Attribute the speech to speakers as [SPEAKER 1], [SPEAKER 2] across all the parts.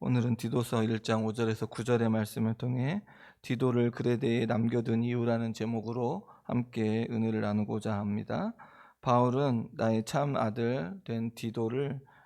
[SPEAKER 1] 오늘은 디도서 1장 5절에서 9절의 말씀을 통해 디도를 그레데에 남겨둔 이유라는 제목으로 함께 은혜를 나누고자 합니다. 바울은 나의 참 아들 된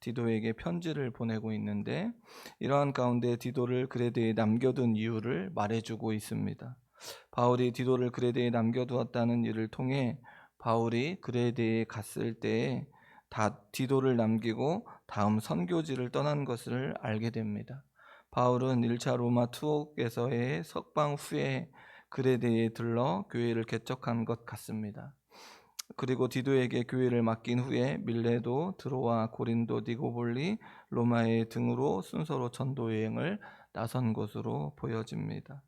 [SPEAKER 1] 디도에게 편지를 보내고 있는데, 이러한 가운데 디도를 그레데에 남겨둔 이유를 말해주고 있습니다. 바울이 디도를 그레데에 남겨두었다는 일을 통해 바울이 그레데에 갔을 때에 디도를 남기고 다음 선교지를 떠난 것을 알게 됩니다. 바울은 1차 로마 투옥에서의 석방 후에 그레데에 들러 교회를 개척한 것 같습니다. 그리고 디도에게 교회를 맡긴 후에 밀레도, 드로아, 고린도, 니고볼리, 로마의 등으로 순서로 전도 여행을 나선 것으로 보여집니다.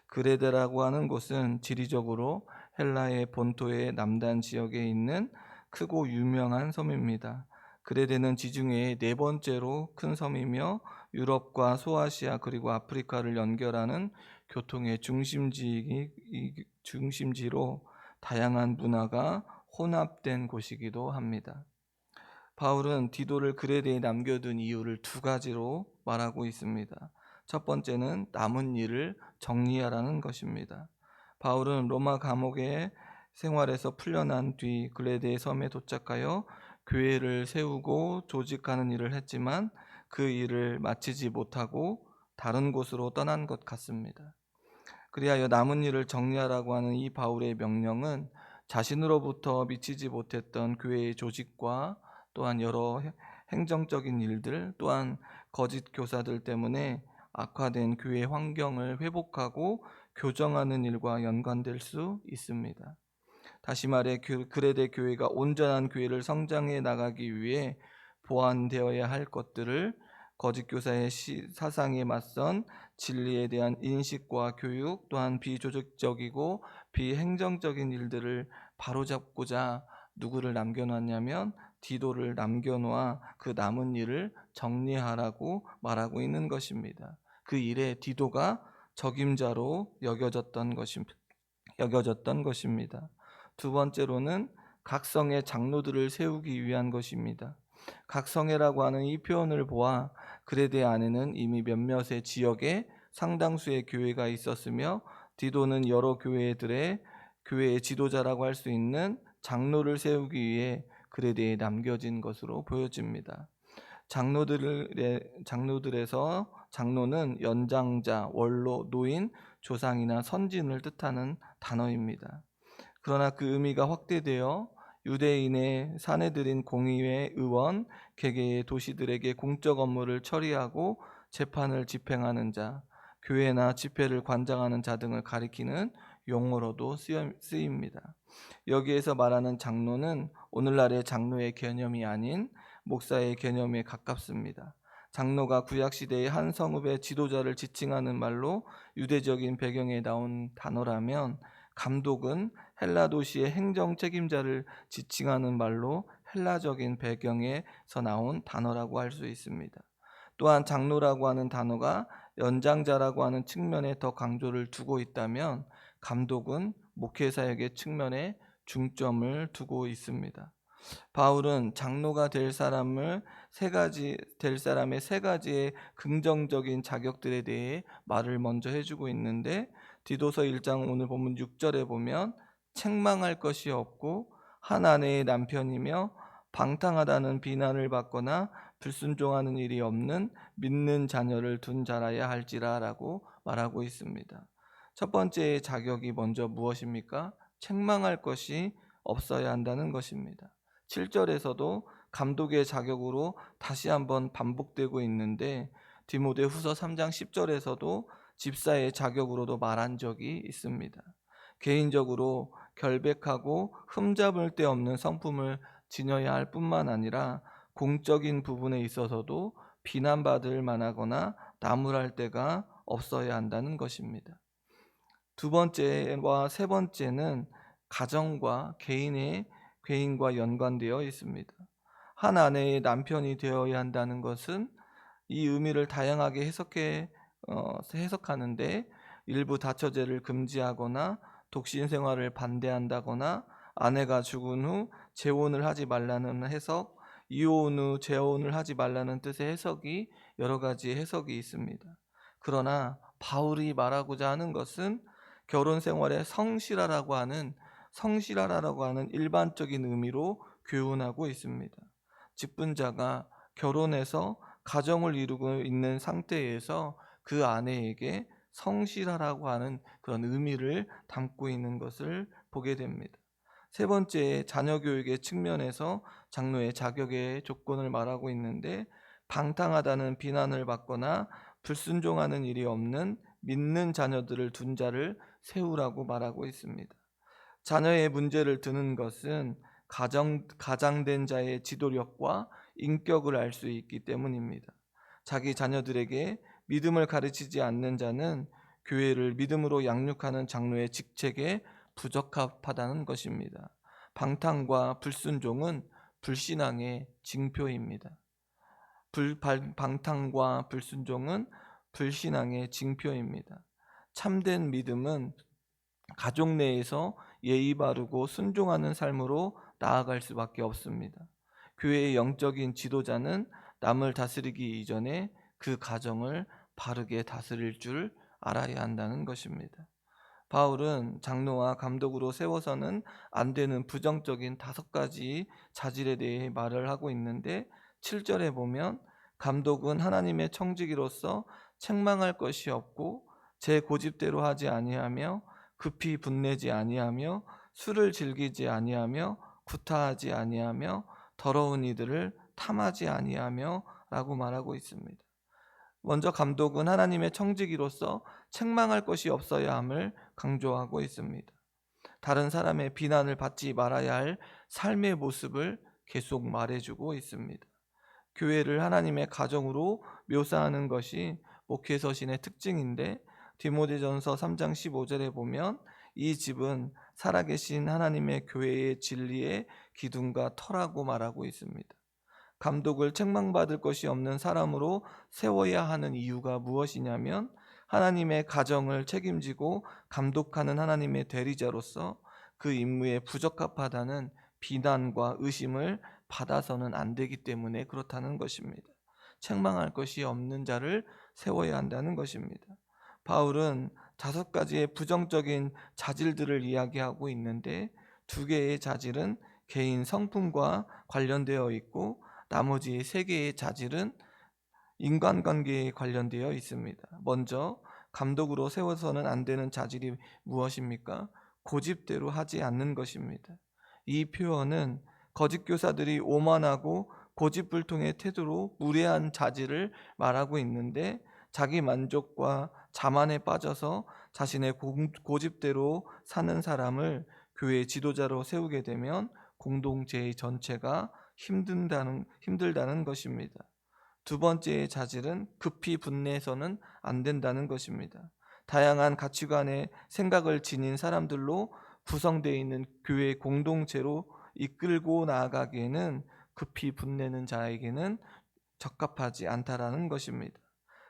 [SPEAKER 1] 그레데라고 하는 곳은 지리적으로 헬라의 본토의 남단 지역에 있는 크고 유명한 섬입니다. 그레데는 지중해의 네 번째로 큰 섬이며 유럽과 소아시아 그리고 아프리카를 연결하는 교통의 중심지로 다양한 문화가 혼합된 곳이기도 합니다. 바울은 디도를 그레데에 남겨둔 이유를 두 가지로 말하고 있습니다. 첫 번째는 남은 일을 정리하라는 것입니다. 바울은 로마 감옥의 생활에서 풀려난 뒤 그레데 섬에 도착하여 교회를 세우고 조직하는 일을 했지만 그 일을 마치지 못하고 다른 곳으로 떠난 것 같습니다. 그리하여 남은 일을 정리하라고 하는 이 바울의 명령은 자신으로부터 미치지 못했던 교회의 조직과 또한 여러 행정적인 일들, 또한 거짓 교사들 때문에 악화된 교회 환경을 회복하고 교정하는 일과 연관될 수 있습니다. 다시 말해 그레데 교회가 온전한 교회를 성장해 나가기 위해 보완되어야 할 것들을 거짓 교사의 사상에 맞선 진리에 대한 인식과 교육, 또한 비조직적이고 비행정적인 일들을 바로잡고자 누구를 남겨놨냐면 디도를 남겨놓아 그 남은 일을 정리하라고 말하고 있는 것입니다. 그 일에 디도가 적임자로 여겨졌던 것입니다. 두 번째로는 각성의 장로들을 세우기 위한 것입니다. 각성회라고 하는 이 표현을 보아 그레데 안에는 이미 몇몇의 지역에 상당수의 교회가 있었으며 디도는 여러 교회의 지도자라고 할 수 있는 장로를 세우기 위해 그레데에 남겨진 것으로 보여집니다. 장로들에서 장로는 연장자, 원로, 노인, 조상이나 선진을 뜻하는 단어입니다. 그러나 그 의미가 확대되어 유대인의 사내들인 공의회 의원, 개개의 도시들에게 공적 업무를 처리하고 재판을 집행하는 자, 교회나 집회를 관장하는 자 등을 가리키는 용어로도 쓰입니다. 여기에서 말하는 장로는 오늘날의 장로의 개념이 아닌 목사의 개념에 가깝습니다. 장로가 구약시대의 한 성읍의 지도자를 지칭하는 말로 유대적인 배경에 나온 단어라면, 감독은 헬라 도시의 행정 책임자를 지칭하는 말로 헬라적인 배경에서 나온 단어라고 할 수 있습니다. 또한 장로라고 하는 단어가 연장자라고 하는 측면에 더 강조를 두고 있다면, 감독은 목회사역의 측면에 중점을 두고 있습니다. 바울은 장로가 될 사람의 세 가지의 긍정적인 자격들에 대해 말을 먼저 해주고 있는데, 디도서 1장 오늘 본문 6절에 보면 책망할 것이 없고 한 아내의 남편이며 방탕하다는 비난을 받거나 불순종하는 일이 없는 믿는 자녀를 둔 자라야 할지라라고 말하고 있습니다. 첫 번째 자격이 먼저 무엇입니까? 책망할 것이 없어야 한다는 것입니다. 7절에서도 감독의 자격으로 다시 한번 반복되고 있는데, 디모데후서 3장 10절에서도 집사의 자격으로도 말한 적이 있습니다. 개인적으로 결백하고 흠잡을 데 없는 성품을 지녀야 할 뿐만 아니라 공적인 부분에 있어서도 비난받을 만하거나 나무랄 데가 없어야 한다는 것입니다. 두 번째와 세 번째는 가정과 개인과 연관되어 있습니다. 한 아내의 남편이 되어야 한다는 것은 이 의미를 다양하게 해석하는데, 일부 다처제를 금지하거나 독신 생활을 반대한다거나 아내가 죽은 후 재혼을 하지 말라는 해석, 이혼 후 재혼을 하지 말라는 뜻의 해석이 여러 가지 해석이 있습니다. 그러나 바울이 말하고자 하는 것은 결혼 생활에 성실하라고 하는 일반적인 의미로 교훈하고 있습니다. 직분자가 결혼해서 가정을 이루고 있는 상태에서 그 아내에게 성실하라고 하는 그런 의미를 담고 있는 것을 보게 됩니다. 세 번째, 자녀 교육의 측면에서 장로의 자격의 조건을 말하고 있는데, 방탕하다는 비난을 받거나 불순종하는 일이 없는 믿는 자녀들을 둔 자를 세우라고 말하고 있습니다. 자녀의 문제를 드는 것은 가장된 자의 지도력과 인격을 알 수 있기 때문입니다. 자기 자녀들에게 믿음을 가르치지 않는 자는 교회를 믿음으로 양육하는 장로의 직책에 부적합하다는 것입니다. 방탕과 불순종은 불신앙의 징표입니다. 방탕과 불순종은 불신앙의 징표입니다. 참된 믿음은 가족 내에서 예의 바르고 순종하는 삶으로 나아갈 수밖에 없습니다. 교회의 영적인 지도자는 남을 다스리기 이전에 그 가정을 바르게 다스릴 줄 알아야 한다는 것입니다. 바울은 장로와 감독으로 세워서는 안 되는 부정적인 5가지 자질에 대해 말을 하고 있는데, 7절에 보면 감독은 하나님의 청지기로서 책망할 것이 없고 제 고집대로 하지 아니하며 급히 분내지 아니하며 술을 즐기지 아니하며 구타하지 아니하며 더러운 이들을 탐하지 아니하며 라고 말하고 있습니다. 먼저 감독은 하나님의 청지기로서 책망할 것이 없어야 함을 강조하고 있습니다. 다른 사람의 비난을 받지 말아야 할 삶의 모습을 계속 말해주고 있습니다. 교회를 하나님의 가정으로 묘사하는 것이 목회서신의 특징인데, 디모데전서 3장 15절에 보면 이 집은 살아계신 하나님의 교회의 진리의 기둥과 터라고 말하고 있습니다. 감독을 책망받을 것이 없는 사람으로 세워야 하는 이유가 무엇이냐면, 하나님의 가정을 책임지고 감독하는 하나님의 대리자로서 그 임무에 부적합하다는 비난과 의심을 받아서는 안 되기 때문에 그렇다는 것입니다. 책망할 것이 없는 자를 세워야 한다는 것입니다. 바울은 5가지의 부정적인 자질들을 이야기하고 있는데, 2개의 자질은 개인 성품과 관련되어 있고 나머지 3개의 자질은 인간관계에 관련되어 있습니다. 먼저 감독으로 세워서는 안 되는 자질이 무엇입니까? 고집대로 하지 않는 것입니다. 이 표현은 거짓 교사들이 오만하고 고집불통의 태도로 무례한 자질을 말하고 있는데, 자기 만족과 자만에 빠져서 자신의 고집대로 사는 사람을 교회 지도자로 세우게 되면 공동체 전체가 힘들다는 것입니다. 2번째의 자질은 급히 분내해서는 안 된다는 것입니다. 다양한 가치관의 생각을 지닌 사람들로 구성되어 있는 교회 공동체로 이끌고 나아가기에는 급히 분내는 자에게는 적합하지 않다라는 것입니다.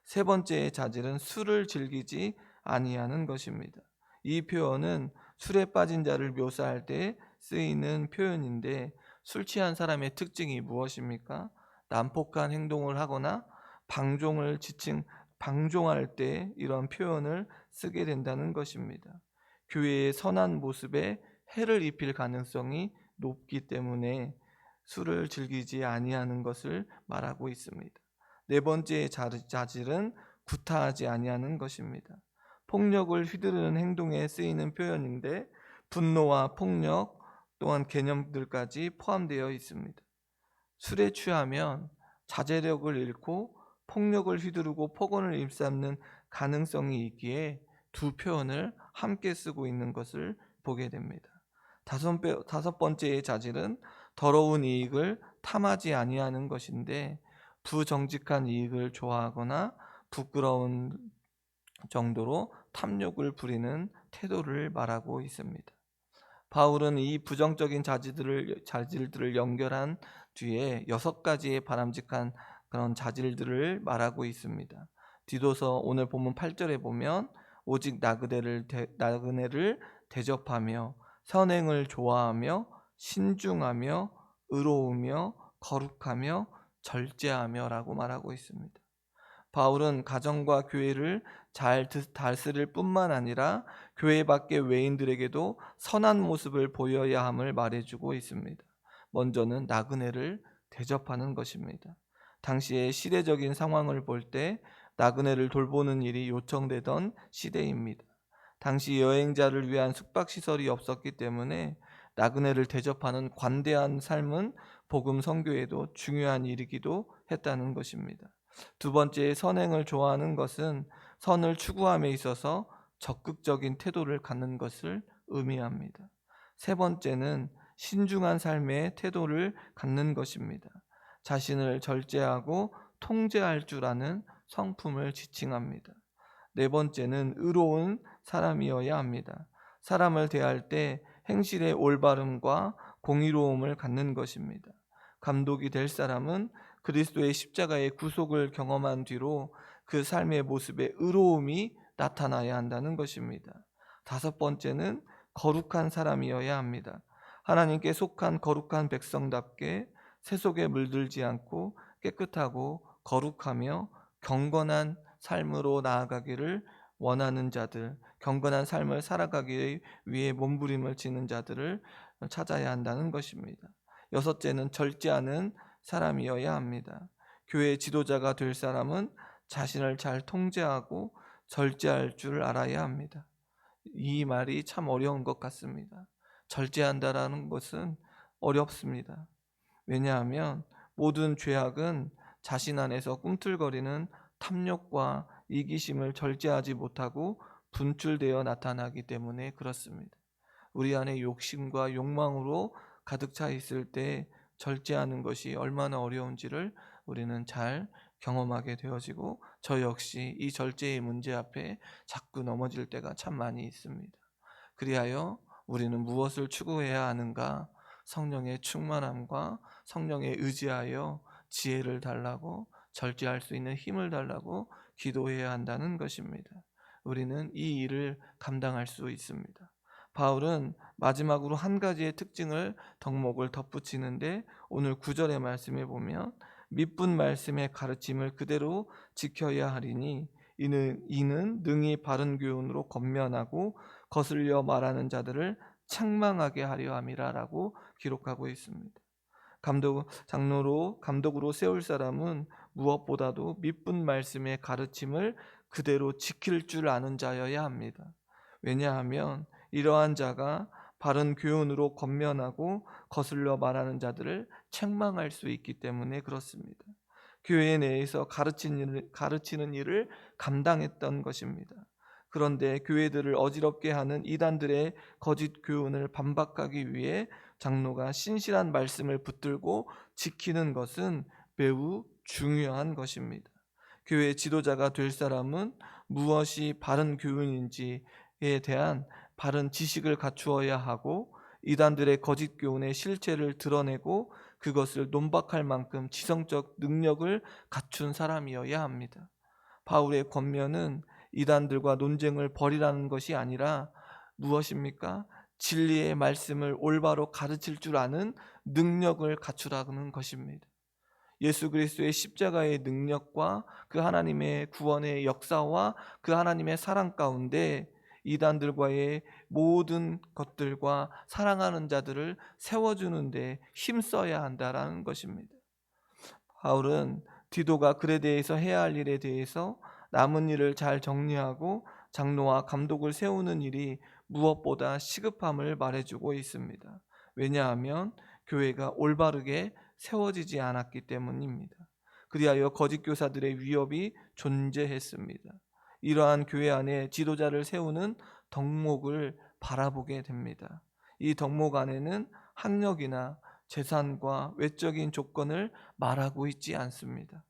[SPEAKER 1] 3번째의 자질은 술을 즐기지 아니하는 것입니다. 이 표현은 술에 빠진 자를 묘사할 때 쓰이는 표현인데, 술 취한 사람의 특징이 무엇입니까? 난폭한 행동을 하거나 방종할 때 이런 표현을 쓰게 된다는 것입니다. 교회의 선한 모습에 해를 입힐 가능성이 높기 때문에 술을 즐기지 아니하는 것을 말하고 있습니다. 4번째 자질은 구타하지 아니하는 것입니다. 폭력을 휘두르는 행동에 쓰이는 표현인데, 분노와 폭력 또한 개념들까지 포함되어 있습니다. 술에 취하면 자제력을 잃고 폭력을 휘두르고 폭언을 일삼는 가능성이 있기에 2표현을 함께 쓰고 있는 것을 보게 됩니다. 5번째의 자질은 더러운 이익을 탐하지 아니하는 것인데, 부정직한 이익을 좋아하거나 부끄러운 정도로 탐욕을 부리는 태도를 말하고 있습니다. 바울은 이 부정적인 자질들을 연결한 뒤에 6가지의 바람직한 그런 자질들을 말하고 있습니다. 디도서 오늘 본문 8절에 보면 오직 나그네를 대접하며 선행을 좋아하며 신중하며 의로우며 거룩하며 절제하며 라고 말하고 있습니다. 바울은 가정과 교회를 잘 다스릴 뿐만 아니라 교회 밖의 외인들에게도 선한 모습을 보여야 함을 말해주고 있습니다. 먼저는 나그네를 대접하는 것입니다. 당시의 시대적인 상황을 볼 때 나그네를 돌보는 일이 요청되던 시대입니다. 당시 여행자를 위한 숙박시설이 없었기 때문에 나그네를 대접하는 관대한 삶은 복음 선교에도 중요한 일이기도 했다는 것입니다. 두 번째, 선행을 좋아하는 것은 선을 추구함에 있어서 적극적인 태도를 갖는 것을 의미합니다. 세 번째는 신중한 삶의 태도를 갖는 것입니다. 자신을 절제하고 통제할 줄 아는 성품을 지칭합니다. 네 번째는 의로운 사람이어야 합니다. 사람을 대할 때 행실의 올바름과 공의로움을 갖는 것입니다. 감독이 될 사람은 그리스도의 십자가의 구속을 경험한 뒤로 그 삶의 모습에 의로움이 나타나야 한다는 것입니다. 다섯 번째는 거룩한 사람이어야 합니다. 하나님께 속한 거룩한 백성답게 세속에 물들지 않고 깨끗하고 거룩하며 경건한 삶으로 나아가기를 원하는 자들, 경건한 삶을 살아가기 위해 몸부림을 치는 자들을 찾아야 한다는 것입니다. 여섯째는 절제하는 사람이어야 합니다. 교회 지도자가 될 사람은 자신을 잘 통제하고 절제할 줄 알아야 합니다. 이 말이 참 어려운 것 같습니다. 절제한다라는 것은 어렵습니다. 왜냐하면 모든 죄악은 자신 안에서 꿈틀거리는 탐욕과 이기심을 절제하지 못하고 분출되어 나타나기 때문에 그렇습니다. 우리 안에 욕심과 욕망으로 가득 차 있을 때 절제하는 것이 얼마나 어려운지를 우리는 잘 경험하게 되어지고, 저 역시 이 절제의 문제 앞에 자꾸 넘어질 때가 참 많이 있습니다. 그리하여 우리는 무엇을 추구해야 하는가? 성령의 충만함과 성령에 의지하여 지혜를 달라고, 절제할 수 있는 힘을 달라고 기도해야 한다는 것입니다. 우리는 이 일을 감당할 수 있습니다. 바울은 마지막으로 한 가지의 특징을 덕목을 덧붙이는데, 오늘 9절의 말씀에 보면 밑분 말씀의 가르침을 그대로 지켜야 하리니 이는 능히 바른 교훈으로 권면하고 거슬려 말하는 자들을 책망하게 하려 함이라라고 기록하고 있습니다. 감독으로 세울 사람은 무엇보다도 밑분 말씀의 가르침을 그대로 지킬 줄 아는 자여야 합니다. 왜냐하면 이러한 자가 바른 교훈으로 권면하고 거슬러 말하는 자들을 책망할 수 있기 때문에 그렇습니다. 교회 내에서 가르치는 일을 감당했던 것입니다. 그런데 교회들을 어지럽게 하는 이단들의 거짓 교훈을 반박하기 위해 장로가 신실한 말씀을 붙들고 지키는 것은 매우 중요한 것입니다. 교회 지도자가 될 사람은 무엇이 바른 교훈인지에 대한 바른 지식을 갖추어야 하고, 이단들의 거짓 교훈의 실체를 드러내고 그것을 논박할 만큼 지성적 능력을 갖춘 사람이어야 합니다. 바울의 권면은 이단들과 논쟁을 벌이라는 것이 아니라 무엇입니까? 진리의 말씀을 올바로 가르칠 줄 아는 능력을 갖추라는 것입니다. 예수 그리스도의 십자가의 능력과 그 하나님의 구원의 역사와 그 하나님의 사랑 가운데 이단들과의 모든 것들과 사랑하는 자들을 세워주는데 힘써야 한다라는 것입니다. 바울은 디도가 글에 대해서 해야 할 일에 대해서 남은 일을 잘 정리하고 장로와 감독을 세우는 일이 무엇보다 시급함을 말해주고 있습니다. 왜냐하면 교회가 올바르게 세워지지 않았기 때문입니다. 그리하여 거짓 교사들의 위협이 존재했습니다. 이러한 교회 안에 지도자를 세우는 덕목을 바라보게 됩니다. 이 덕목 안에는 학력이나 재산과 외적인 조건을 말하고 있지 않습니다.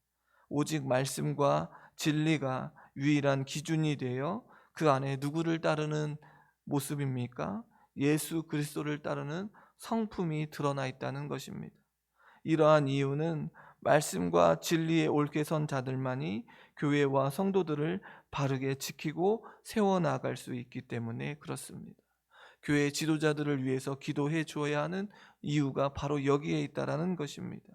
[SPEAKER 1] 오직 말씀과 진리가 유일한 기준이 되어 그 안에 누구를 따르는 모습입니까? 예수 그리스도를 따르는 성품이 드러나 있다는 것입니다. 이러한 이유는 말씀과 진리에 옳게 선 자들만이 교회와 성도들을 바르게 지키고 세워나갈 수 있기 때문에 그렇습니다. 교회 지도자들을 위해서 기도해 주어야 하는 이유가 바로 여기에 있다라는 것입니다.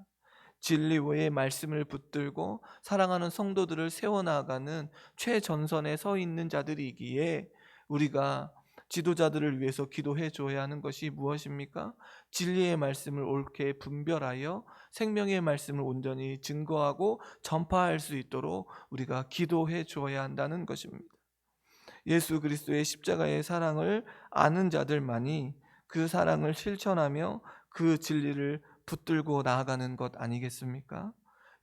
[SPEAKER 1] 진리의 말씀을 붙들고 사랑하는 성도들을 세워나가는 최전선에 서 있는 자들이기에 우리가 지도자들을 위해서 기도해 줘야 하는 것이 무엇입니까? 진리의 말씀을 옳게 분별하여 생명의 말씀을 온전히 증거하고 전파할 수 있도록 우리가 기도해 주어야 한다는 것입니다. 예수 그리스도의 십자가의 사랑을 아는 자들만이 그 사랑을 실천하며 그 진리를 붙들고 나아가는 것 아니겠습니까?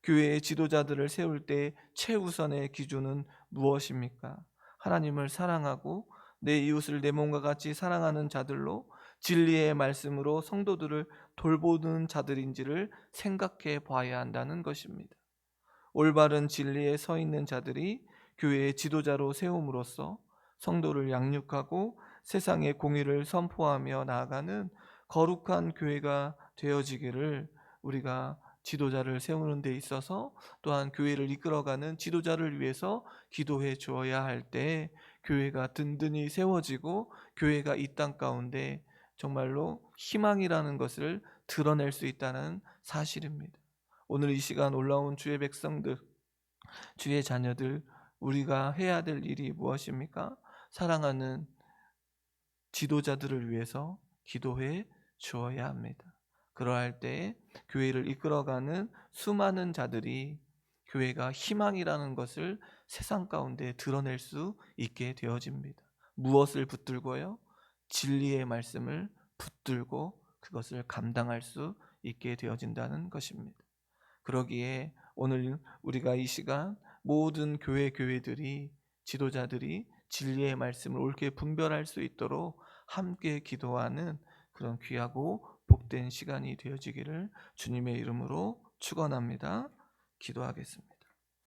[SPEAKER 1] 교회의 지도자들을 세울 때 최우선의 기준은 무엇입니까? 하나님을 사랑하고 내 이웃을 내 몸과 같이 사랑하는 자들로 진리의 말씀으로 성도들을 돌보는 자들인지를 생각해 봐야 한다는 것입니다. 올바른 진리에 서 있는 자들이 교회의 지도자로 세움으로써 성도를 양육하고 세상의 공의를 선포하며 나아가는 거룩한 교회가 되어지기를 우리가 지도자를 세우는 데 있어서 또한 교회를 이끌어가는 지도자를 위해서 기도해 주어야 할 때 교회가 든든히 세워지고 교회가 이 땅 가운데 정말로 희망이라는 것을 드러낼 수 있다는 사실입니다. 오늘 이 시간 올라온 주의 백성들, 주의 자녀들, 우리가 해야 될 일이 무엇입니까? 사랑하는 지도자들을 위해서 기도해 주어야 합니다. 그러할 때 교회를 이끌어가는 수많은 자들이 교회가 희망이라는 것을 세상 가운데 드러낼 수 있게 되어집니다. 무엇을 붙들고요? 진리의 말씀을 붙들고 그것을 감당할 수 있게 되어진다는 것입니다. 그러기에 오늘 우리가 이 시간 모든 교회들이 지도자들이 진리의 말씀을 옳게 분별할 수 있도록 함께 기도하는 그런 귀하고 복된 시간이 되어지기를 주님의 이름으로 축원합니다. 기도하겠습니다.